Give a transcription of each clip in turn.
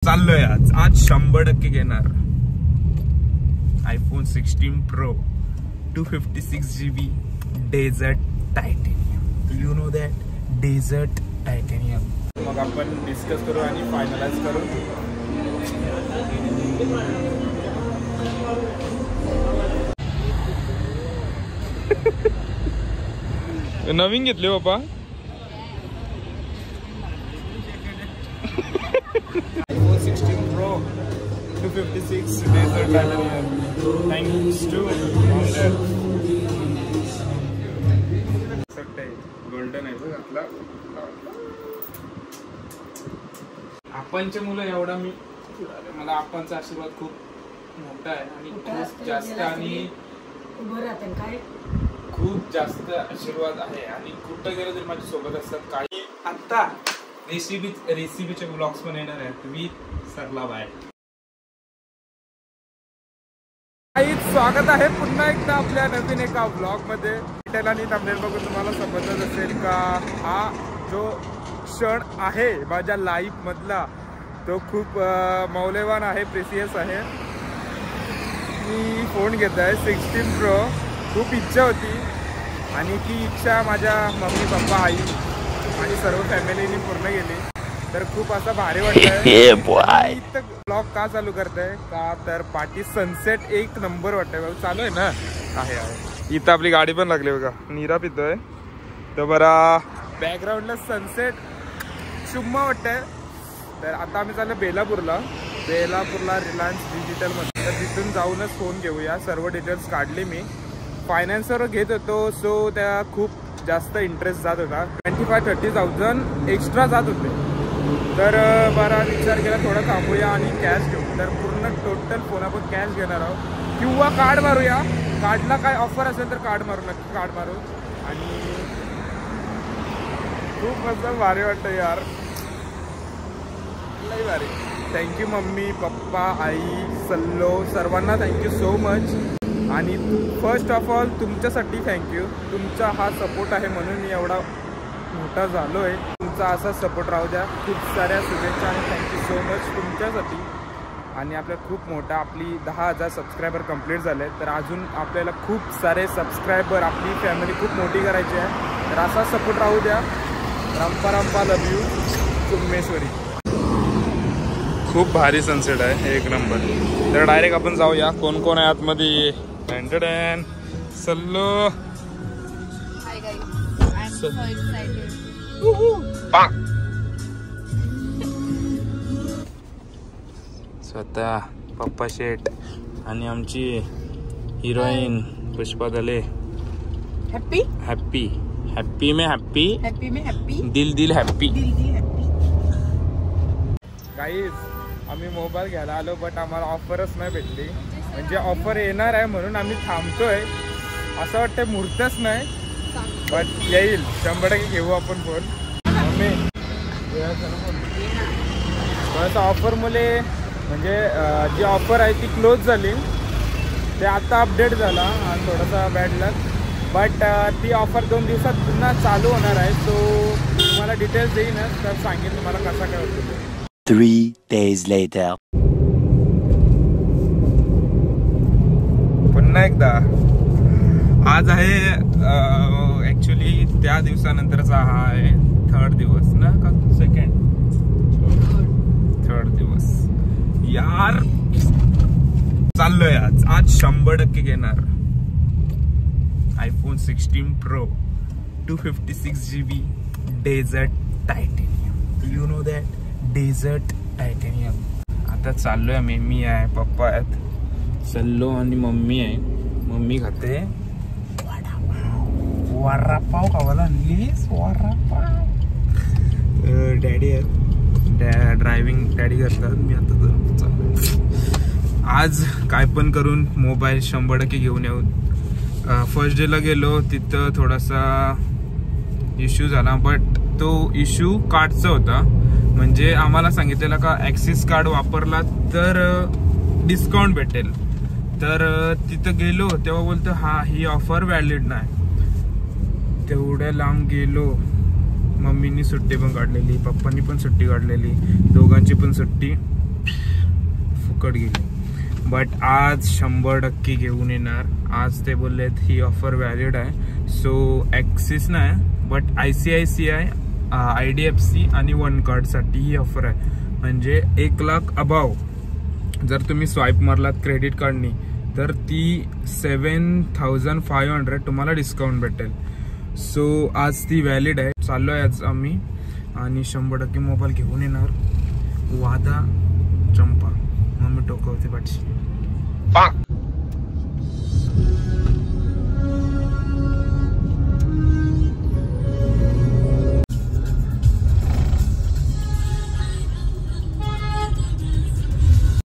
चाललोय आज 100% घेणार iPhone 16 Pro 256GB desert titanium. You know that desert titanium. मग आपण डिस्कस करू आणि फायनलाइज करू. नवीन घेतले बाबा. iPhone 16 Pro 256 desert titanium. Thanks to golden आहे बघ आपला. आपणचे मुलं एवढा मला आपणचा आशीर्वाद खूप मोठा आहे आणि खूप जास्त आणि खूप जास्त आशीर्वाद आहे आणि कुठं गेलं तरी माझ्या सोबत असतात. काही आता रेसिपीचे ब्लॉग्स पण येणार आहेत. With Sarla bye. स्वागत आहे पुन्हा एकदा आपल्या नवीन एका ब्लॉग मध्ये. टायटल आणि थंबनेल बघून तुम्हाला समजत असेल का हा जो क्षण आहे माझ्या लाईफ मधला तो खूप मौल्यवान आहे, प्रेसियस आहे. मी फोन घेत आहे 16 Pro. खूप इच्छा होती आणि ती इच्छा माझ्या मम्मी पप्पा आई आणि सर्व फॅमिलीने पूर्ण केली. तर खूप असं भारी वाटतंय. इथं ब्लॉग का चालू करताय का तर पाठी सनसेट एक नंबर वाटतंय. बघा चालू आहे ना. आहे इथं आपली गाडी पण लागली बघा. नीरा पितोय तर बरा बॅकग्राऊंडला सनसेट शुभ वाटतंय. तर आता आम्ही चाललो बेलापूरला रिलायन्स डिजिटल मध्ये. तर तिथून जाऊनच फोन घेऊया. सर्व डिटेल्स काढले मी. फायनान्सवर घेत होतो सो त्या खूप जास्त इंटरेस्ट जात होता. 25-30,000 एक्स्ट्रा जात होते. तर बरा विचार केला थोडं थांबूया आणि कॅश घेऊ. तर पूर्ण टोटल फोन आपण कॅश घेणार आहोत किंवा कार्ड मारूया. कार्डला काय ऑफर असेल तर कार्ड मारू, नक्की कार्ड मारू. आणि खूप मस्त भारी वाटतं यार, लई भारी. थँक्यू मम्मी पप्पा आई सल्लो सर्वांना थँक्यू सो मच. आणि फर्स्ट ऑफ ऑल तुमच्यासाठी थँक्यू. तुमचा हा सपोर्ट आहे म्हणून मी एवढा मोठा झालो आहे. तुमचा असा सपोर्ट राहू द्या. खूप साऱ्या शुभेच्छा आणि थँक्यू सो मच तुमच्यासाठी. आणि आपल्या खूप मोठा आपली 10,000 सबस्क्रायबर कंप्लीट झाले. तर अजून आपल्याला खूप सारे सबस्क्रायबर आपली फॅमिली खूप मोठी करायची आहे. तर असा सपोर्ट राहू द्या. रंपा लव यू चुम्मेश्वरी. खूप भारी सनसेट आहे, एक नंबर. तर डायरेक्ट आपण जाऊया. कोण कोण आहे आतमध्ये. सल्लो स्वतः पप्पा शेठ आणि आमची हिरोईन पुष्पा दले. हॅप्पी हॅप्पी हॅप्पी में हॅप्पी दिल हॅप्पी. गाईज आम्ही मोबाईल घ्यायला आलो बट आम्हाला ऑफरच नाही भेटली. म्हणजे ऑफर येणार आहे म्हणून आम्ही थांबतोय. असं वाटतं मुहूर्तच नाही बट येईल 100% घेऊ आपण फोन. बस ऑफर मुले म्हणजे जी ऑफर आहे ती क्लोज झाली. ते आता अपडेट झाला आणि थोडासा बॅड लक. बट ती ऑफर 2 दिवसात पुन्हा चालू होणार आहे. तो तुम्हाला डिटेल्स देईनच. तर सांगेन तुम्हाला कसा काय होतो. 3 days later. पुन्हा एकदा आज आहे ॲक्च्युली त्या दिवसानंतरचा हा आहे 3rd दिवस ना का 2nd? 3rd दिवस यार. चाललोय आज 100% घेणार iPhone 16 Pro 256GB desert titanium. You know that desert titanium. आता चाललोय आम्ही. मी आहे पप्पा आहेत सल्लो आणि मम्मी आहे. मम्मी खाते वडापाव खावायला आणलीस. वडापाव. डॅडी आहेत ड्रायव्हिंग डॅडी करतात. मी आता चाललो. आज काय पण करून मोबाईल 100% घेऊन येऊ. फर्स्ट डेला गेलो तिथं थोडासा इश्यू झाला बट तो इश्यू कार्डचा होता. म्हणजे आम्हाला सांगितलेलं का ॲक्सिस कार्ड वापरला तर डिस्काउंट भेटेल. तर तिथं गेलो तेव्हा बोलतो ही ऑफर व्हॅलिड नाही. तेवढ्या लांब गेलो. मम्मीनी सुट्टी पण काढलेली, पप्पांनी पण सुट्टी काढलेली, दोघांची पण सुट्टी. फुकट गेली. बट आज 100% घेऊन येणार. आज ते बोललेत ही ऑफर व्हॅलिड आहे. सो ॲक्सिस नाही बट ICICI, IDFC आणि वन कार्डसाठी ही ऑफर आहे. म्हणजे 1 लाख अबाव जर तुम्ही स्वाईप मारलात क्रेडिट कार्डनी तर ती 7500 तुम्हाला डिस्काउंट भेटेल. सो आज ती व्हॅलिड आहे. चाललो आहे आज आम्ही आणि 100% मोबाईल घेऊन येणार. वादा चंपा मम्मी टोकावते पाठशी.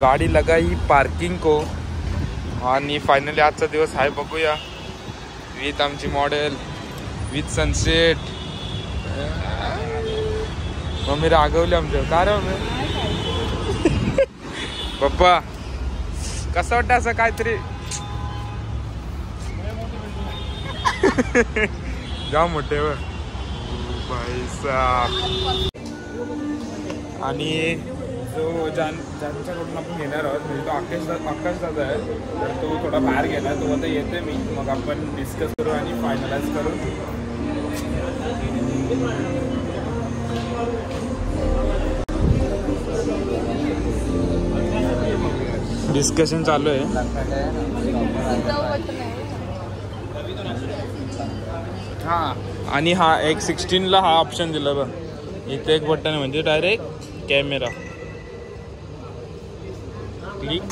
गाडी लगाई पार्किंग को आणि फायनली आजचा दिवस आहे. बघूया विथ आमची मॉडेल विथ सनसेट. मम्मी रागवली आमच्या. काय रे मम्मी? पप्पा कसं वाटतं असं काहीतरी जाम मोठे आणि जो ज्यांच्याकडून आपण घेणार आहोत म्हणजे तो आकाश दादा आहे. तर तो थोडा बाहेर गेला. तो आता येते मी मग आपण डिस्कस करू आणि फायनलाइज करू. डिस्कशन चालू आहे. हा आणि हा एक 16ला हा ऑप्शन दिला बघ. इथे एक बटन आहे म्हणजे डायरेक्ट कॅमेरा क्लिक.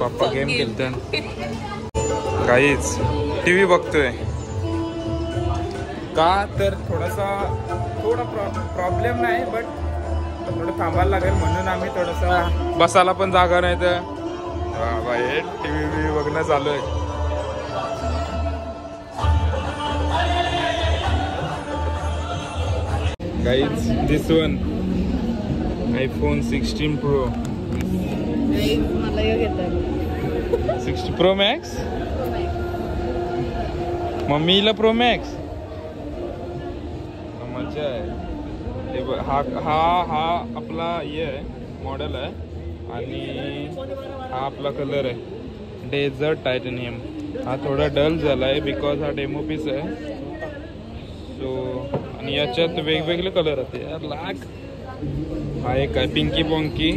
पप्पा गेम खेळतोय काहीच TV बघतोय का तर थोडा प्रॉब्लेम नाही बट थोडं थांबायला लागेल म्हणून आम्ही थोडंसा बसायला पण जागा नाही तर बाई TV बघणं चालू आहे. गाईज दिस one iPhone 16 Pro. 60 Pro Max. मम्मीला Pro Max मजा आहे. हा आपला ये आहे मॉडेल आहे आणि हा आपला कलर आहे डेझर्ट टायटॅनियम. हा थोडा डल झाला आहे बिकॉज हा डेमो पीस आहे. सो आणि याच्यात वेगवेगळे कलर आहेत यार. लाख हा एक आहे पिंकी पॉंकी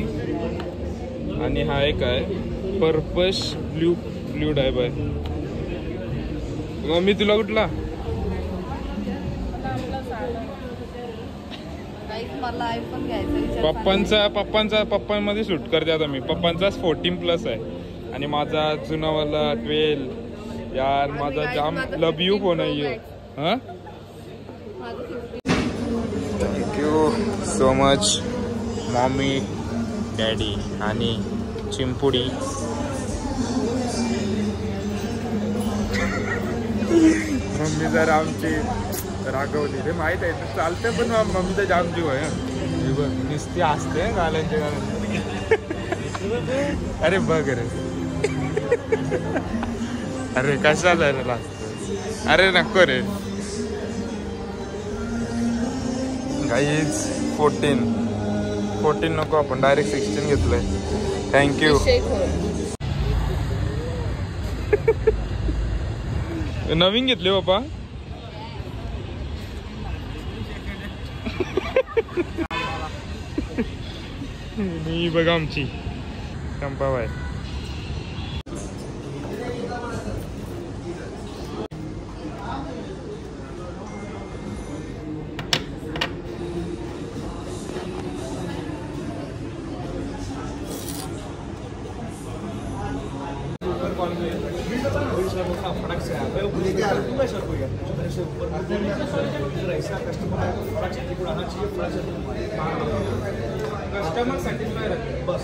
आणि हा एक आहे पर्पस ब्ल्यू डायब आहे. मम्मी तुला कुठला? पप्पांमध्ये शूट करते आता मी. पप्पांचाच 14+ आहे आणि माझा जुनावाला 12. यार माझा जाम लव यू फोन आहे. हा thank you so much mommy daddy आणि चिंपुडी. मम्मी जर आमची रागवली रे माहित आहे तर चालते पण मम्मी तर जाम जीव आहे. नुसती असते गाल्यांच्या गाण्या. अरे बघ रे. अरे कशाला रे. अरे नको रे. गाईज 14 नको आपण डायरेक्ट 16 घेतलंय. थँक्यू. नवीन घेतले बापा. मी बघा आमची चंपाबाई. कस्टमर सैटिस्फाई रखे बस.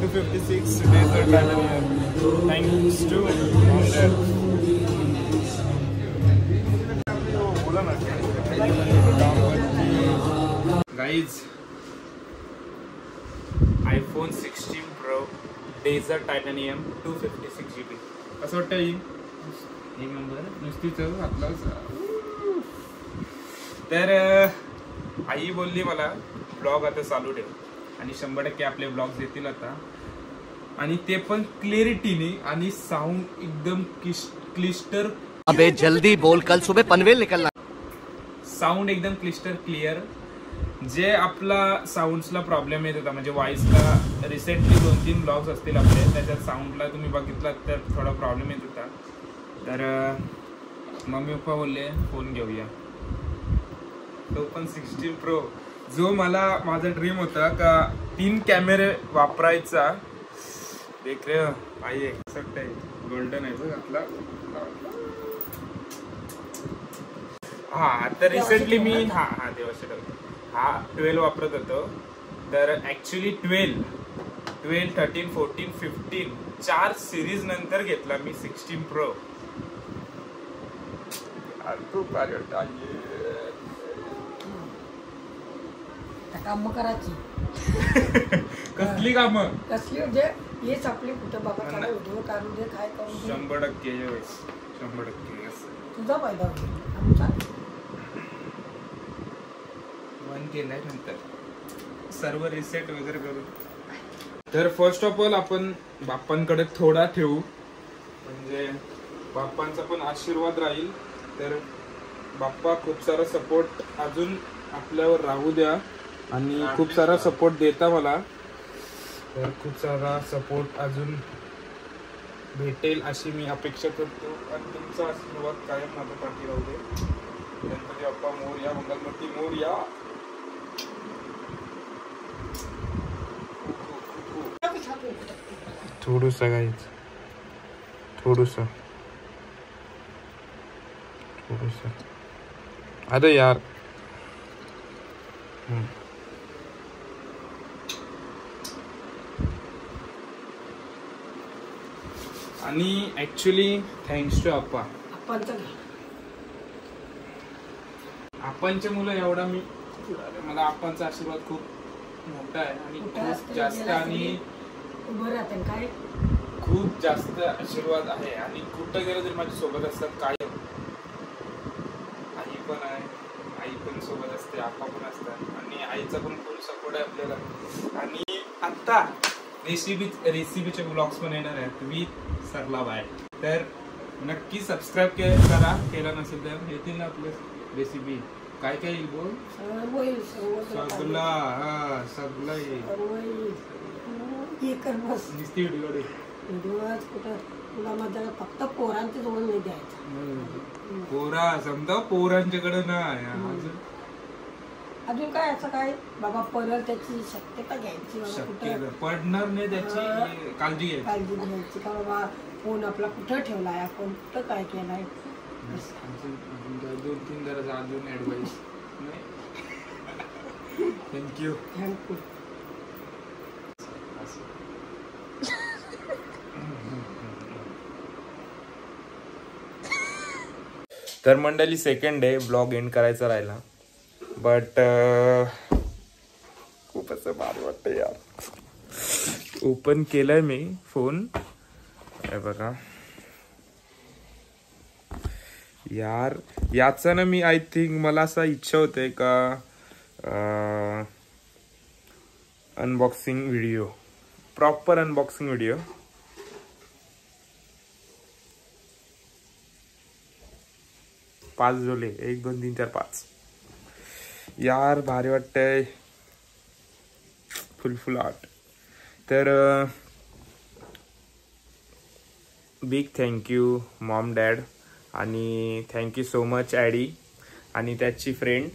256 Desert Titanium. Thanks to Mom Dad. Guys, iPhone 16 Pro Desert Titanium 256 GB. कसं वाटतं ही एक नंबर नुसतीच आपलाच. तर आई बोलली मला ब्लॉग आता चालू ठेव आणि 100% आपले ब्लॉग्स येतील आता, आणि ते पण क्लिअरिटीने आणि साऊंड एकदम क्लिस्टर. अबे जल्दी बोल, कल सुबह पनवेल निकलना. साऊंड एकदम क्लिस्टर क्लिअर. जे आपला साऊंड्सला प्रॉब्लेम येत होता म्हणजे व्हॉइसला, रिसेंटली 2-3 ब्लॉग्स असतील आपले त्याच्यात साऊंडला तुम्ही बघितलात तर थोडा प्रॉब्लेम येत होता. तर मम्मी पप्पा बोलले फोन घेऊया, तो पण 16 Pro, जो मला माझा ड्रीम होता का 3 कॅमेरे वापरायचा. देख रे आई एक्सेप्ट आहे, गोल्डन आहे बघ आपला. हा तर रिसेंटली मी हा 12 वापरत होतो. तर ऍक्च्युली 12, 13, 14, 15 4 सिरीज नंतर घेतला मी 16 Pro. खूप भारी वाटतं. काम करायची. कसली काम? कसली म्हणजे हेच आपली कुठं बाबा काय व्हिडिओ काढू दे, काय करू दे. 100% तुझा फायदा होईल आमचा. वन केलाय नंतर सर्व रिसेट वगैरे करून. तर फर्स्ट ऑफ ऑल आपण बाप्पांकडे थोडा ठेवू, म्हणजे बाप्पांचा पण आशीर्वाद राहील. तर बाप्पा खूप सारा सपोर्ट अजून आपल्यावर राहू द्या आणि खूप सारा सपोर्ट देता मला. तर खूप सारा सपोर्ट अजून भेटेल अशी मी अपेक्षा करतो आणि तुमचा आशीर्वाद कायम माझ्या पाठी राहू दे. गणपती बाप्पा मोरया, मंगलमूर्ती मोरया. थोडूसा गाईच, थोडूसा. अरे यार आणि ऍक्च्युली थँक्स टू आप्पा. आप्पांच्या मुलं एवढा मी, मला आप्पांचा आशीर्वाद खूप मोठा आहे आणि खूप जास्त, आणि काय खूप जास्त आशीर्वाद आहे. आणि कुठं गेलं तरी माझ्या सोबत असतात काय. आई पण आहे, आई पण सोबत असते, आप्पा पण असतात आणि आईचा पण फुल सपोर्ट आहे आपल्याला. आणि आता रेसिपीचे ब्लॉग्स पण येणार आहेत विथ सरला बाय. तर नक्की सबस्क्राईब करा, केला नसेल तर. येतील ना आपल्या रेसिपी, काय काय येईल बोल. सगळं नुसती व्हिडिओ कुठं तुला माझ्या फक्त पोरांच्या जवळ नाही द्यायचं. पोरा समजा पोरांच्याकडे नाही. अजून काय असं काय बाबा परत त्याची शक्यता घ्यायची, पडणार नाही त्याची काळजी घ्यायची का बाबा फोन आपला कुठं ठेवलाय, आपण कुठं काय केलाय. 2-3 जरा अजून ऍडवाइस. थँक्यू. तर मंडळी सेकंड डे ब्लॉग एंड करायचा राहिला, बट खूप असं भारी वाटतं यार. ओपन केलंय मी फोन, बघा यार. याचा ना मी आय थिंक मला असा इच्छा होते का unboxing video, proper unboxing video. पाच जोले 1 2 3 4 5 यार, भारी वाटतंय. फुल आर्ट. तर बिग थँक्यू मॉम डॅड, आणि थँक्यू सो मच ॲडी आणि त्याची फ्रेंड.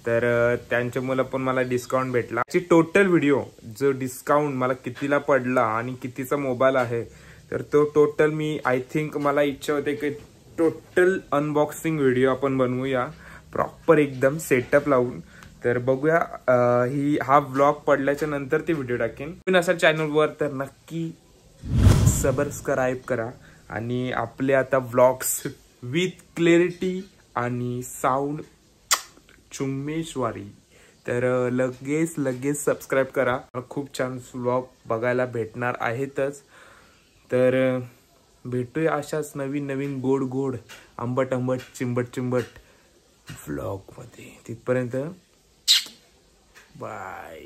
तर त्यांच्यामुळे पण मला डिस्काउंट भेटला. टोटल व्हिडिओ जो डिस्काउंट मला कितीला पडला आणि कितीचा मोबाईल आहे, तर तो टोटल मी आय थिंक मला इच्छा होते की टोटल अनबॉक्सिंग व्हिडिओ आपण बनवूया प्रॉपर एकदम सेटअप लावून. तर बघूया हा व्लॉग पडल्याच्या नंतर ती व्हिडिओ टाकेन. तुम्ही असाल चॅनलवर तर नक्की सबस्क्राईब करा. आणि आपले आता व्लॉग्स विथ क्लॅरिटी आणि साऊंड चुम्मेश्वारी, तर लगेच सबस्क्राईब करा. खूप छान व्लॉग बघायला भेटणार आहेतच. तर भेटूया अशाच नवीन गोड आंबट चिंबट व्लॉग मध्ये. तिथपर्यंत बाय.